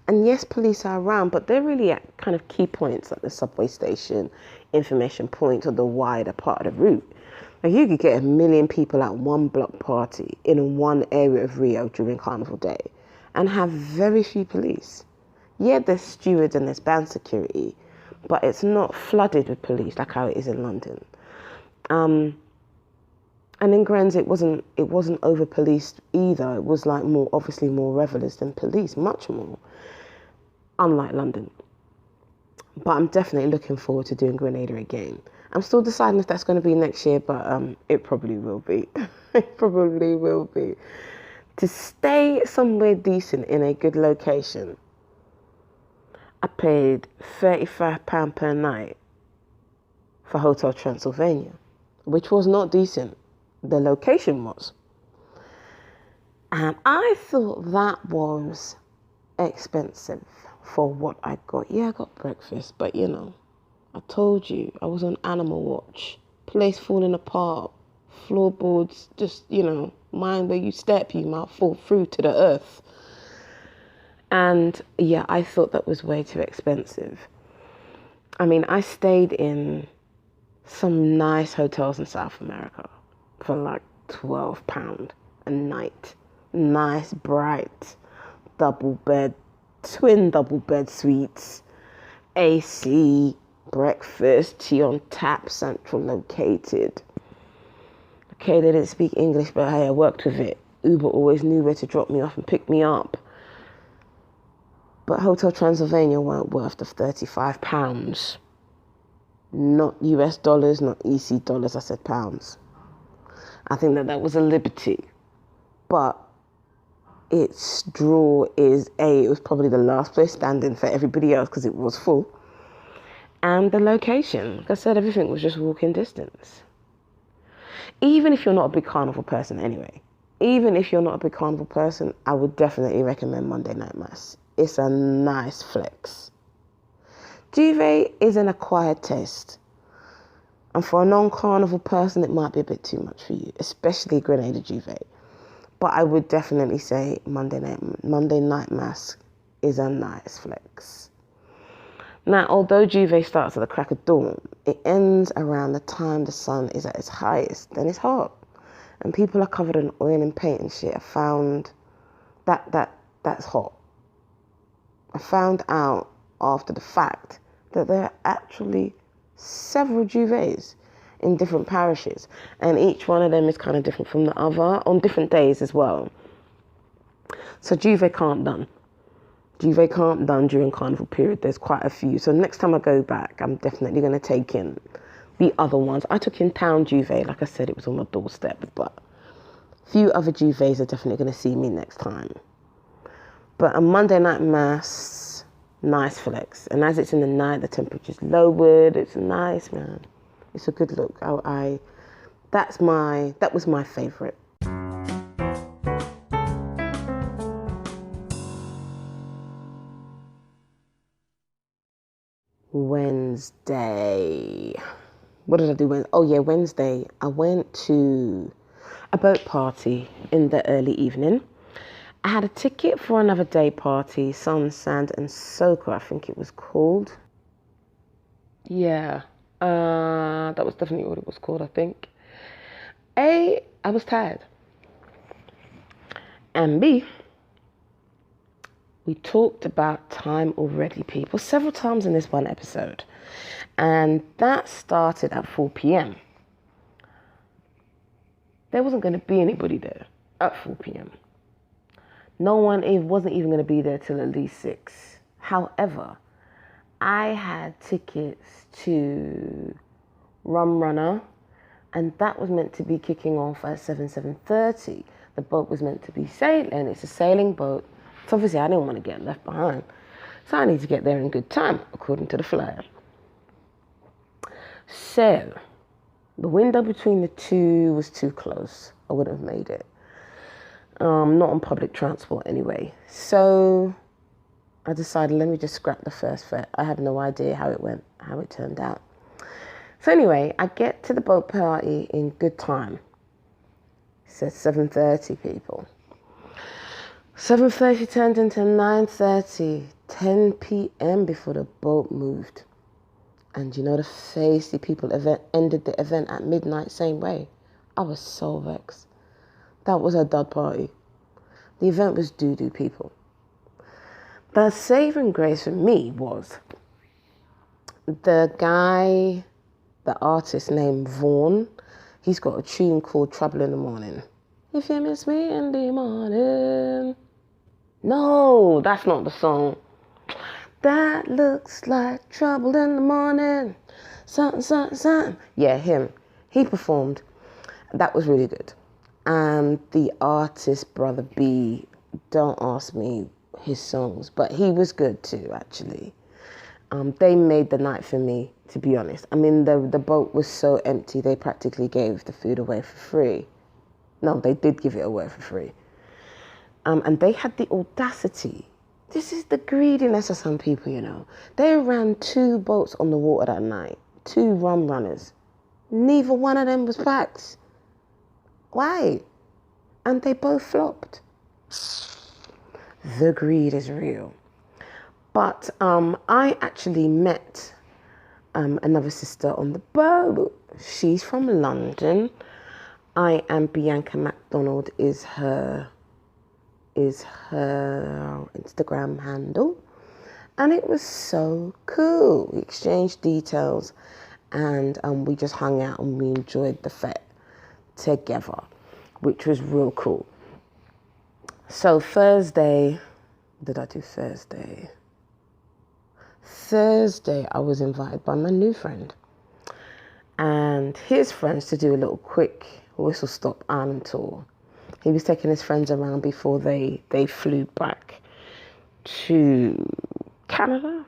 And yes, police are around, but they're really at kind of key points like the subway station, information points, or the wider part of the route. Like you could get 1 million people at one block party in one area of Rio during Carnival Day and have very few police. Yeah, there's stewards and there's band security, but it's not flooded with police like how it is in London. And in Grenz, it wasn't over-policed either. It was like obviously more revelers than police, much more, unlike London. But I'm definitely looking forward to doing Grenada again. I'm still deciding if that's going to be next year, but it probably will be. It probably will be. To stay somewhere decent in a good location, I paid £35 per night for Hotel Transylvania, which was not decent. The location was. And I thought that was expensive for what I got. Yeah, I got breakfast, but you know, I told you I was on animal watch. Place falling apart. Floorboards, just, you know, mind where you step, you might fall through to the earth. And yeah, I thought that was way too expensive. I mean, I stayed in some nice hotels in South America for like £12 a night. Nice, bright, twin double bed suites, AC, breakfast, tea on tap, central located. Okay, they didn't speak English, but hey, I worked with it. Uber always knew where to drop me off and pick me up. But Hotel Transylvania weren't worth the £35. Not US dollars, not EC dollars, I said pounds. I think that was a liberty. But its draw is it was probably the last place standing for everybody else because it was full. And the location, like I said, everything was just walking distance. Even if you're not a big Carnival person anyway, I would definitely recommend Monday Night Mass. It's a nice flex. Juve is an acquired taste. And for a non-carnival person, it might be a bit too much for you, especially Grenada Juve. But I would definitely say Monday night mass is a nice flex. Now, although Juve starts at the crack of dawn, it ends around the time the sun is at its highest. Then it's hot. And people are covered in oil and paint and shit. I found that's hot. I found out after the fact that there are actually several Juvets in different parishes, and each one of them is kind of different from the other on different days as well. So Juve can't done during carnival period. There's quite a few. So next time I go back, I'm definitely going to take in the other ones. I took in Town Juve, like I said, it was on my doorstep, but a few other Juvets are definitely going to see me next time. But a Monday night mass, nice flex. And as it's in the night, the temperature's lowered. It's nice, man. It's a good look. That was my favourite. Wednesday. What did I do Wednesday? Oh yeah, Wednesday. I went to a boat party in the early evening. I had a ticket for another day party, Sun, Sand and Soca, I think it was called. Yeah, that was definitely what it was called, I think. A, I was tired. And B, we talked about time already, people, several times in this one episode. And that started at 4 p.m. There wasn't going to be anybody there at 4 p.m. No one wasn't even going to be there till at least 6. However, I had tickets to Rum Runner, and that was meant to be kicking off at 7:30. The boat was meant to be sailing. It's a sailing boat. So obviously I didn't want to get left behind. So I need to get there in good time, according to the flyer. So the window between the two was too close. I wouldn't have made it. Not on public transport anyway. So I decided, let me just scrap the first fare. I have no idea how it turned out. So anyway, I get to the boat party in good time. It says 7:30, people. 7:30 turned into 9:30, 10 p.m. before the boat moved. And you know, the feisty people ended the event at midnight same way. I was so vexed. That was a dud party. The event was doo-doo, people. The saving grace for me was the guy, the artist named Vaughn. He's got a tune called Trouble in the Morning. If you miss me in the morning. No, that's not the song. That looks like trouble in the morning. Something, something, something. Yeah, him. He performed. That was really good. And the artist, Brother B, don't ask me his songs, but he was good too, actually. They made the night for me, to be honest. I mean, the boat was so empty, they practically gave the food away for free. No, they did give it away for free. And they had the audacity. This is the greediness of some people, you know. They ran 2 boats on the water that night, 2 rum runners. Neither one of them was packed. Why? And they both flopped. The greed is real. But I actually met another sister on the boat. She's from London. I am Bianca MacDonald is her Instagram handle. And it was so cool. We exchanged details and we just hung out and we enjoyed the fete together, which was real cool. So Thursday, did I do Thursday? Thursday, I was invited by my new friend and his friends to do a little quick whistle stop island tour. He was taking his friends around before they flew back to Canada.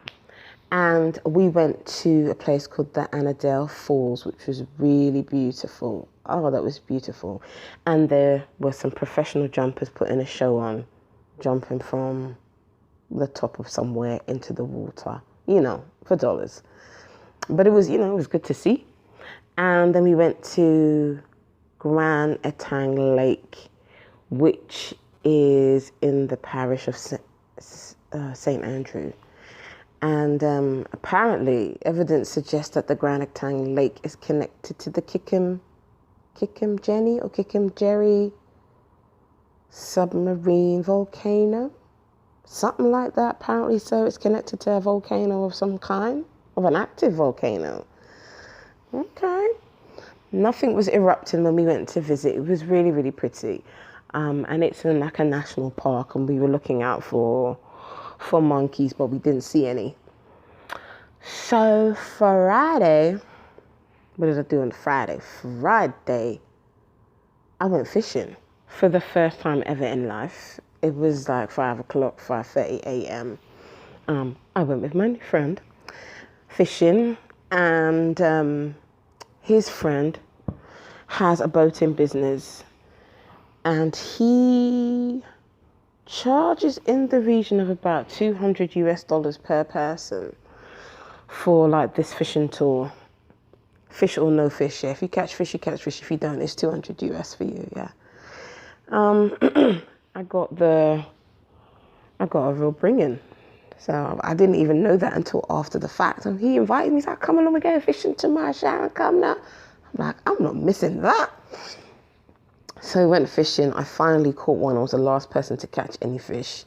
And we went to a place called the Annandale Falls, which was really beautiful. Oh, that was beautiful. And there were some professional jumpers putting a show on, jumping from the top of somewhere into the water. for dollars. But it was, it was good to see. And then we went to Grand Etang Lake, which is in the parish of St. Andrew. And apparently, evidence suggests that the Grand Etang Lake is connected to the Kikim Jenny or Kikim Jerry submarine volcano. Something like that, apparently. So it's connected to a volcano of some kind, of an active volcano. Okay. Nothing was erupting when we went to visit. It was really, really pretty. And it's in like a national park, and we were looking out for monkeys, but we didn't see any. So Friday, what did I do on Friday? Friday, I went fishing for the first time ever in life. It was like 5:30 a.m. I went with my friend fishing, and his friend has a boating business, and he charges in the region of about $200 per person for like this fishing tour. Fish or no fish, yeah. If you catch fish, you catch fish. If you don't, it's $200 for you, yeah. I got a real bringing. So I didn't even know that until after the fact. And he invited me, he's like, come along, we're going fishing tomorrow, Sharon, come now. I'm like, I'm not missing that. So I went fishing. I finally caught one. I was the last person to catch any fish,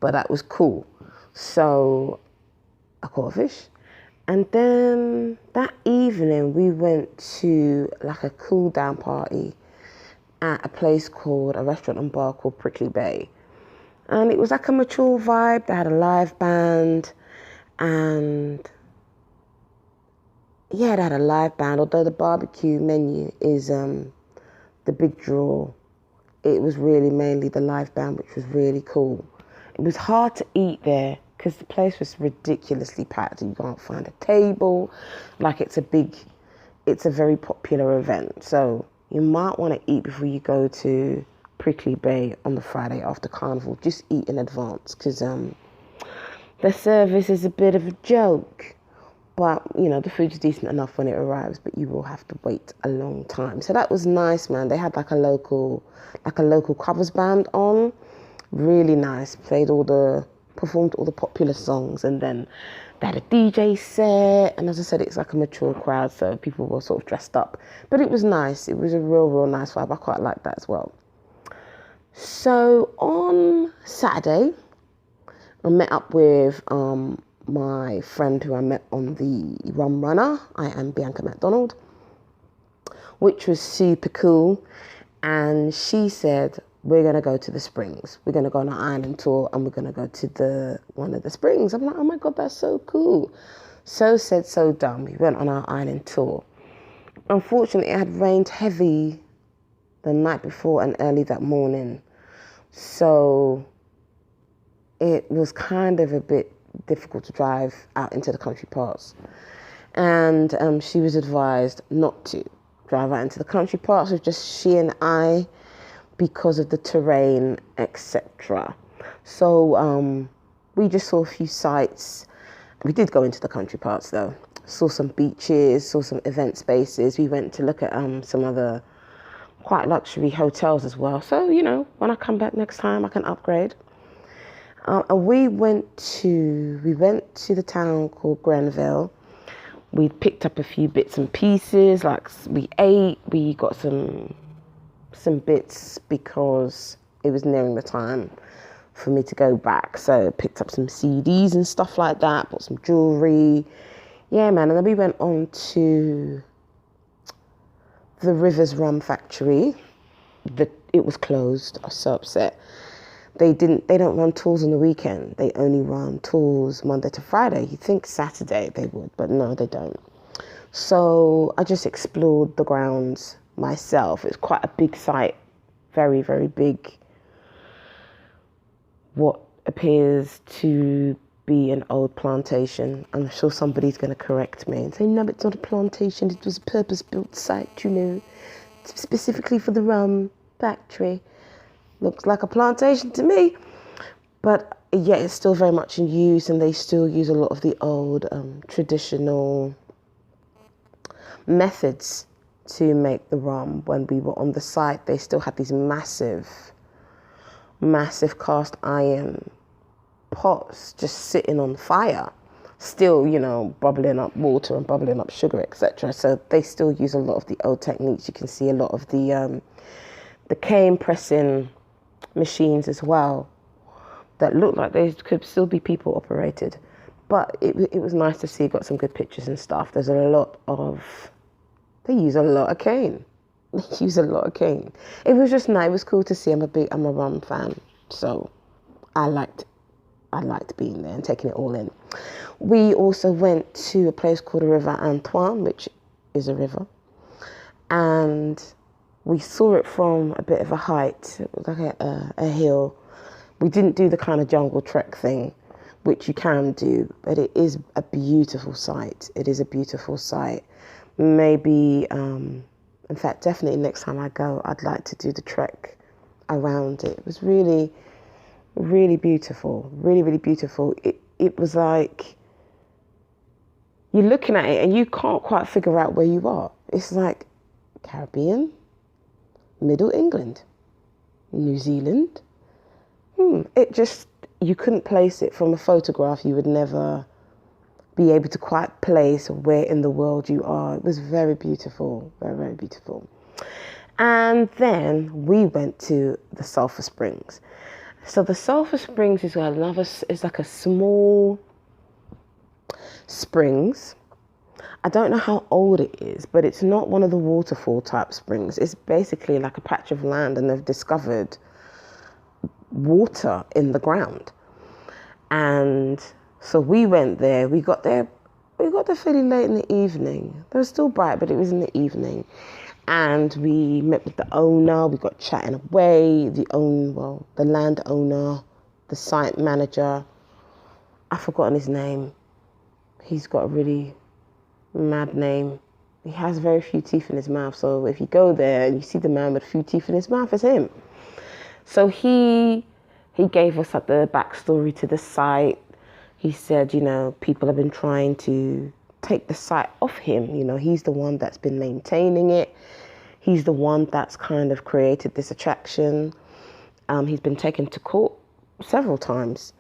but that was cool. So I caught a fish. And then that evening we went to like a cool down party at a restaurant and bar called Prickly Bay. And it was like a mature vibe. They had a live band, and yeah, they had a live band, although the barbecue menu is the big draw. It was really mainly the live band, which was really cool. It was hard to eat there because the place was ridiculously packed. You can't find a table. Like it's a very popular event. So you might want to eat before you go to Prickly Bay on the Friday after Carnival. Just eat in advance because the service is a bit of a joke. But, the food's decent enough when it arrives, but you will have to wait a long time. So that was nice, man. They had like a local covers band on. Really nice. Performed all the popular songs, and then they had a DJ set. And as I said, it's like a mature crowd, so people were sort of dressed up. But it was nice. It was a real, real nice vibe. I quite liked that as well. So on Saturday, I met up with my friend who I met on the Rum Runner. I am Bianca McDonald, which was super cool. And she said, we're going to go to the springs. We're going to go on an island tour, and we're going to go to one of the springs. I'm like, oh my God, that's so cool. So said, so done. We went on our island tour. Unfortunately, it had rained heavy the night before and early that morning. So it was kind of a bit difficult to drive out into the country parts. And she was advised not to drive out into the country parts with just she and I because of the terrain, etc. So we just saw a few sites. We did go into the country parts though. Saw some beaches, saw some event spaces. We went to look at some other quite luxury hotels as well. So, when I come back next time, I can upgrade. And we went to the town called Grenville. We picked up a few bits and pieces, like we ate, we got some bits because it was nearing the time for me to go back. So picked up some CDs and stuff like that, bought some jewelry. Yeah, man. And then we went on to the Rivers Rum Factory. It was closed. I was so upset. They don't run tours on the weekend. They only run tours Monday to Friday. You think Saturday they would, but no, they don't. So I just explored the grounds myself. It's quite a big site, very, very big. What appears to be an old plantation. I'm sure somebody's going to correct me and say, no, it's not a plantation. It was a purpose-built site, specifically for the rum factory. Looks like a plantation to me. But yeah, it's still very much in use, and they still use a lot of the old traditional methods to make the rum. When we were on the site, they still had these massive cast iron pots just sitting on fire, still, bubbling up water and bubbling up sugar, etc. So they still use a lot of the old techniques. You can see a lot of the cane pressing machines as well that look like they could still be people operated. But it was nice to see. Got some good pictures and stuff. They use a lot of cane. They use a lot of cane. It was just nice. It was cool to see. I'm a rum fan, so I liked being there and taking it all in. We also went to a place called the River Antoine, which is a river, and we saw it from a bit of a height. It was like a hill. We didn't do the kind of jungle trek thing, which you can do, but it is a beautiful sight. It is a beautiful sight. Maybe, in fact, definitely next time I go, I'd like to do the trek around it. It was really, really beautiful. Really, really beautiful. It was like you're looking at it and you can't quite figure out where you are. It's like Caribbean, Middle England, New Zealand. It just, you couldn't place it from a photograph. You would never be able to quite place where in the world you are. It was very beautiful, very, very beautiful. And then we went to the Sulphur Springs. So the Sulphur Springs is like a small springs. I don't know how old it is, but it's not one of the waterfall type springs. It's basically like a patch of land, and they've discovered water in the ground. And so we went there. We got there fairly late in the evening. It was still bright, but it was in the evening. And we met with the owner. We got chatting away. The landowner, the site manager. I've forgotten his name. He's got a really mad name. He has very few teeth in his mouth. So if you go there and you see the man with a few teeth in his mouth, it's him. So he gave us like the backstory to the site. He said, people have been trying to take the site off him. He's the one that's been maintaining it. He's the one that's kind of created this attraction. He's been taken to court several times.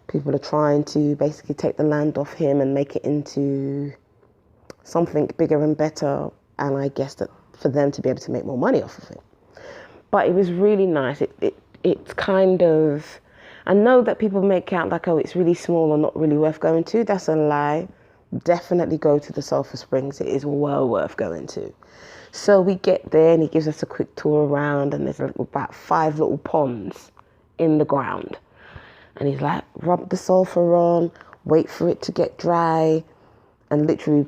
People are trying to basically take the land off him and make it into something bigger and better. And I guess that for them to be able to make more money off of it. But it was really nice. It's kind of, I know that people make out like, oh, it's really small or not really worth going to. That's a lie. Definitely go to the Sulphur Springs. It is well worth going to. So we get there and he gives us a quick tour around, and there's about 5 little ponds in the ground. And he's like, rub the sulphur on, wait for it to get dry, and literally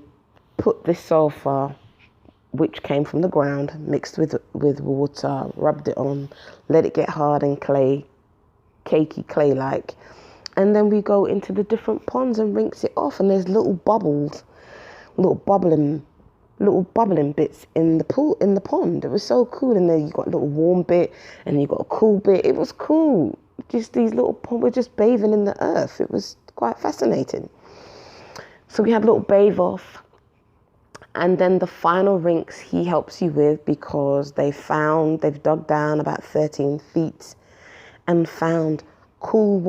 put this sulphur, which came from the ground, mixed with water, rubbed it on, let it get hard and cakey clay-like. And then we go into the different ponds and rinse it off, and there's little bubbling bits in the pond. It was so cool. And then you got a little warm bit and you got a cool bit. It was cool. Just these little ponds, we're just bathing in the earth. It was quite fascinating. So we had a little bathe off. And then the final rinse he helps you with, because they've dug down about 13 feet and found cool,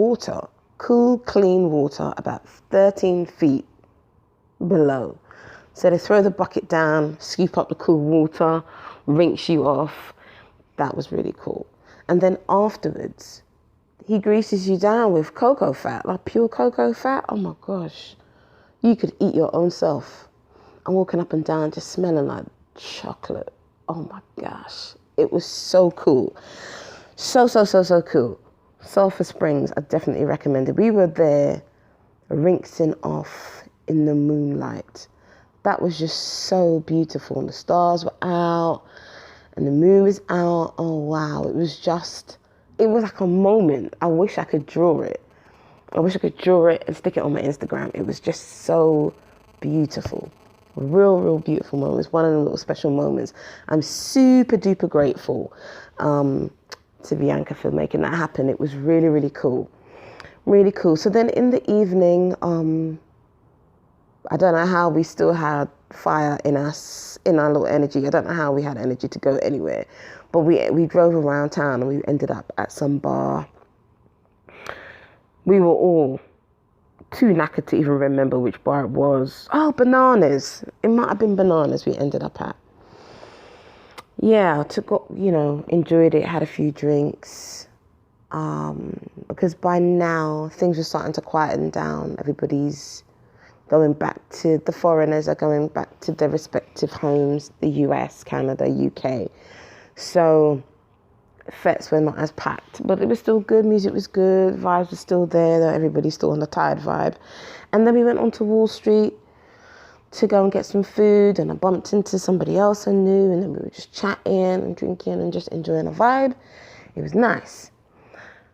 clean water about 13 feet below. So they throw the bucket down, scoop up the cool water, rinse you off. That was really cool. And then afterwards, he greases you down with cocoa fat, like pure cocoa fat. Oh my gosh. You could eat your own self. I'm walking up and down just smelling like chocolate. Oh my gosh. It was so cool. So cool. Sulphur Springs, I definitely recommend it. We were there rinsing off in the moonlight. That was just so beautiful. And the stars were out and the moon was out. Oh wow. It was like a moment. I wish I could draw it. and stick it on my Instagram. It was just so beautiful. Real beautiful moments. One of the little special moments. I'm super duper grateful to Bianca for making that happen. It was really, really cool. Really cool. So then in the evening, I don't know how we still had fire in us, in our little energy. I don't know how we had energy to go anywhere. But we drove around town and we ended up at some bar. We were all too knackered to even remember which bar it was. Oh, Bananas. It might have been Bananas we ended up at. Yeah, enjoyed it, had a few drinks. Because by now things were starting to quieten down. Everybody's going back to, the foreigners are going back to their respective homes, the US, Canada, UK. So fetes were not as packed, but it was still good. Music was good, vibes were still there, everybody's still on the tired vibe. And then we went on to Wall Street to go and get some food, and I bumped into somebody else I knew, and then we were just chatting and drinking and just enjoying the vibe. It was nice.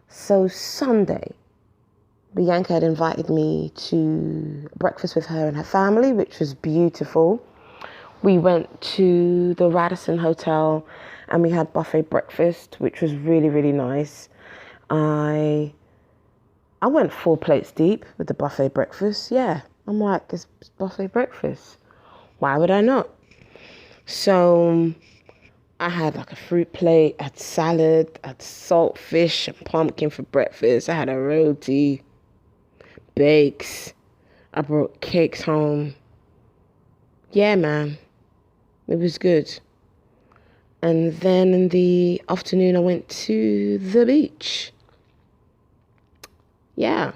So Sunday, Bianca had invited me to breakfast with her and her family, which was beautiful. We went to the Radisson Hotel and we had buffet breakfast, which was really, really nice. I went 4 plates deep with the buffet breakfast. Yeah, I'm like, it's buffet breakfast. Why would I not? So I had like a fruit plate, I had salad, I had salt fish and pumpkin for breakfast. I had a roti, bakes. I brought cakes home. Yeah, man. It was good. And then in the afternoon, I went to the beach. Yeah,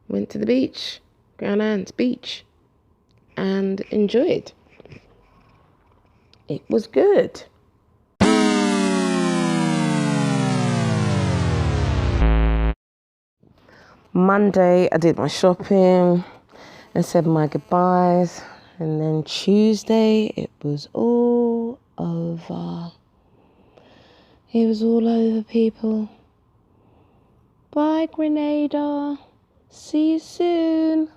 went to the beach, Grand Anne's Beach, and enjoyed. It was good. Monday, I did my shopping and said my goodbyes. And then Tuesday, it was all over. It was all over, people. Bye, Grenada. See you soon.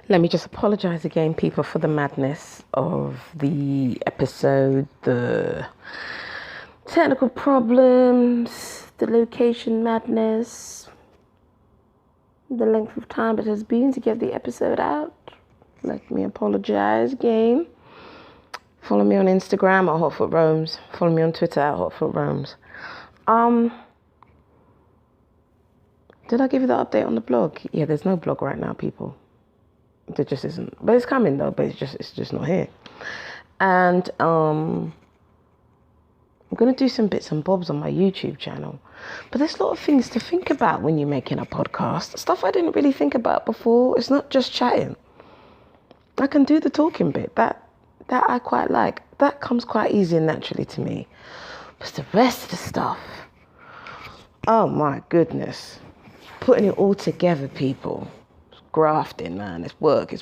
Let me just apologize again, people, for the madness of the episode, the technical problems, the location madness, the length of time it has been to get the episode out. Let me apologize again. Follow me on Instagram at Hotfoot Roams. Follow me on Twitter at Hotfoot Roams. Did I give you the update on the blog? Yeah, there's no blog right now, people. There just isn't. But it's coming though, but it's just not here. And I'm gonna do some bits and bobs on my YouTube channel. But there's a lot of things to think about when you're making a podcast. Stuff I didn't really think about before. It's not just chatting. I can do the talking bit. That I quite like. That comes quite easy and naturally to me. But the rest of the stuff, oh my goodness. Putting it all together, people. It's grafting, man. It's work.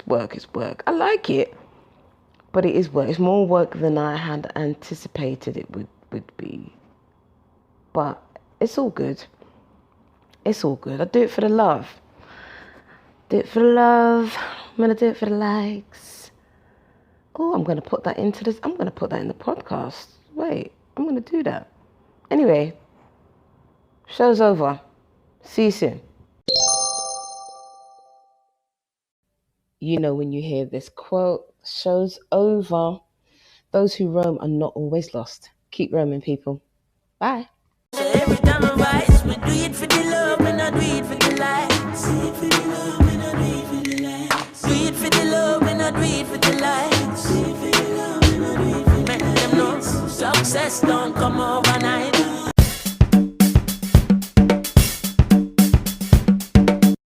I like it. But it is work. It's more work than I had anticipated it would be. But it's all good. It's all good. I do it for the love. Do it for the love. I'm going to do it for the likes. Oh, I'm going to put that into this. I'm going to put that in the podcast. Wait, I'm going to do that. Anyway, show's over. See you soon. You know when you hear this quote, show's over. Those who roam are not always lost. Keep roaming, people. Bye. So every time I rise, we do it for the love and I do it for the likes. Do it for the love and I do it for the likes. Do it for the love and I do it for the likes. Do it for the love and I do it for the likes. Make them know success don't come overnight.